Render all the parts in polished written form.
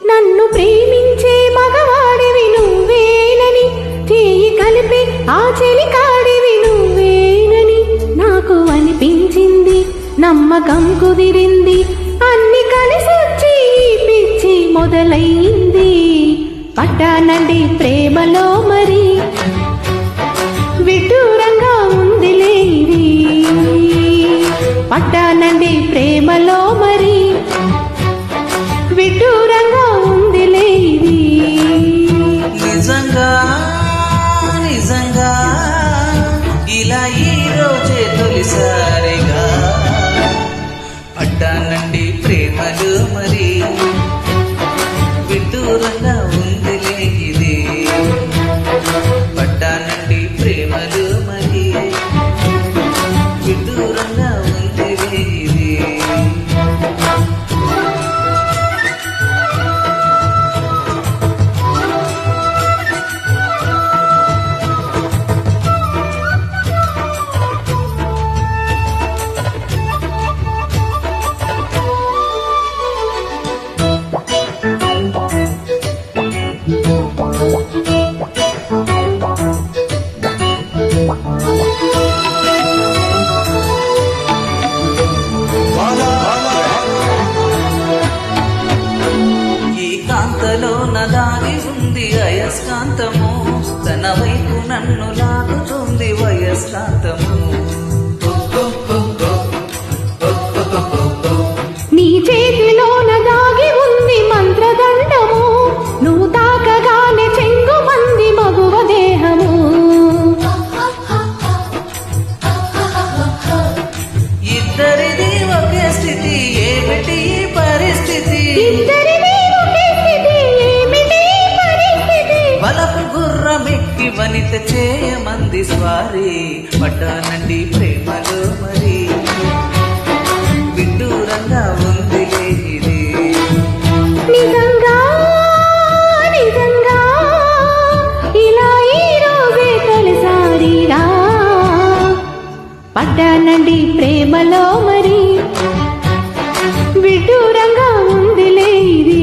నన్ను ప్రేమించే మగవాడివి నువ్వేనని, చేయి కలిపి ఆ చెలికాడివి నువ్వేనని నాకు అనిపించింది. నమ్మకం కుదిరింది, అన్ని కలిసొచ్చి పిచ్చి మొదలైంది. పట్టానండి ప్రేమలో మరి, విడ్డూరంగా ఉందిలే ఇది. పట్టానండి ప్రేమలో మరి, విడ్డూరంగా ఉందిలే ఇది. నిజంగా నిజంగా ఇలా ఈ రోజే తొలిసారిగా పట్టానండి ప్రేమలు మరి, విడ్డూరంగా ఉందిలే ఇది. పట్టానండి ప్రేమలు మరి, విడ్డూరంగా ఉందిలే ఇది. దాని ఉంది అయస్కాంతము, తన వైపు నన్ను లాగుతుంది వయస్కాంతము. నీ చేతిలోన దాగి ఉంది మంత్రదండము, నువ్వు తాకగానే చెంగు మంది మగువ దేహము. ఇద్దరిది ఒకే స్థితి, ఏమిటి పరిస్థితి? బలపు గుర్రమెక్కి వనిత చేయమంది స్వారీ. పట్టానండి ప్రేమలో మరి, విడ్డూరంగా ఉందిలే ఇది. నిజంగా నిజంగా ఇలా ఈ రోజే తొలిసారిగా పట్టానండి ప్రేమలో మరి, విడ్డూరంగా ఉందిలే ఇది.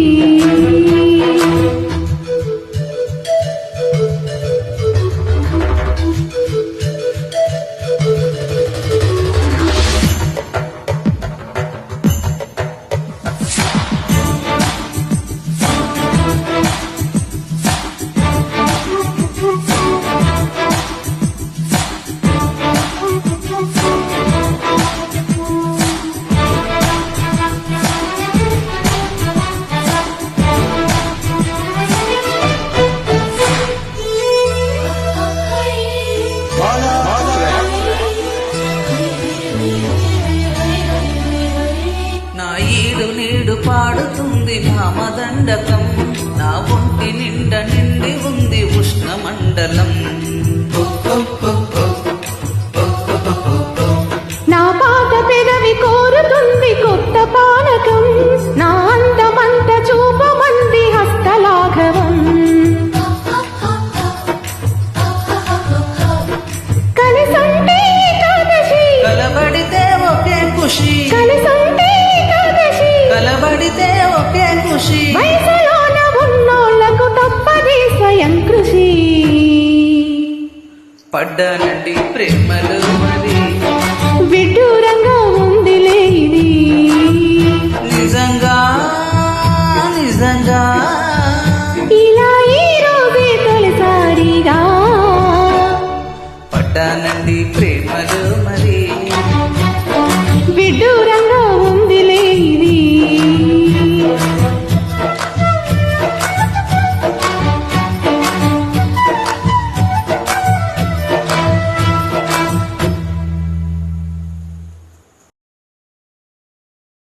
నా ఈడు నీడు పాడుతుంది నామదండకం, నా ఒంటి నిండా నిండి ఉంది ఉష్ణమండలం. నా పాత పెదవి కోరుతుంది కొత్త పానకం, నా అందమంత చూపమంది హస్తలాఘవం. కలిసంటే ఏకాదశి, కలబడితే ఒకే ఖుషి, కలిసంటే ఏకాదశి, కలబడితే ఒకే ఖుషి. వయసులోన ఉన్నోళ్లకు తప్పది స్వయం కృషి. పడ్డానండి ప్రేమలు మరి, విడ్డూరంగా ఉందిలే ఇది. నిజంగా నిజంగా ఇలా ఈ రోజే తొలిసారిగా పడ్డానండి ప్రేమలు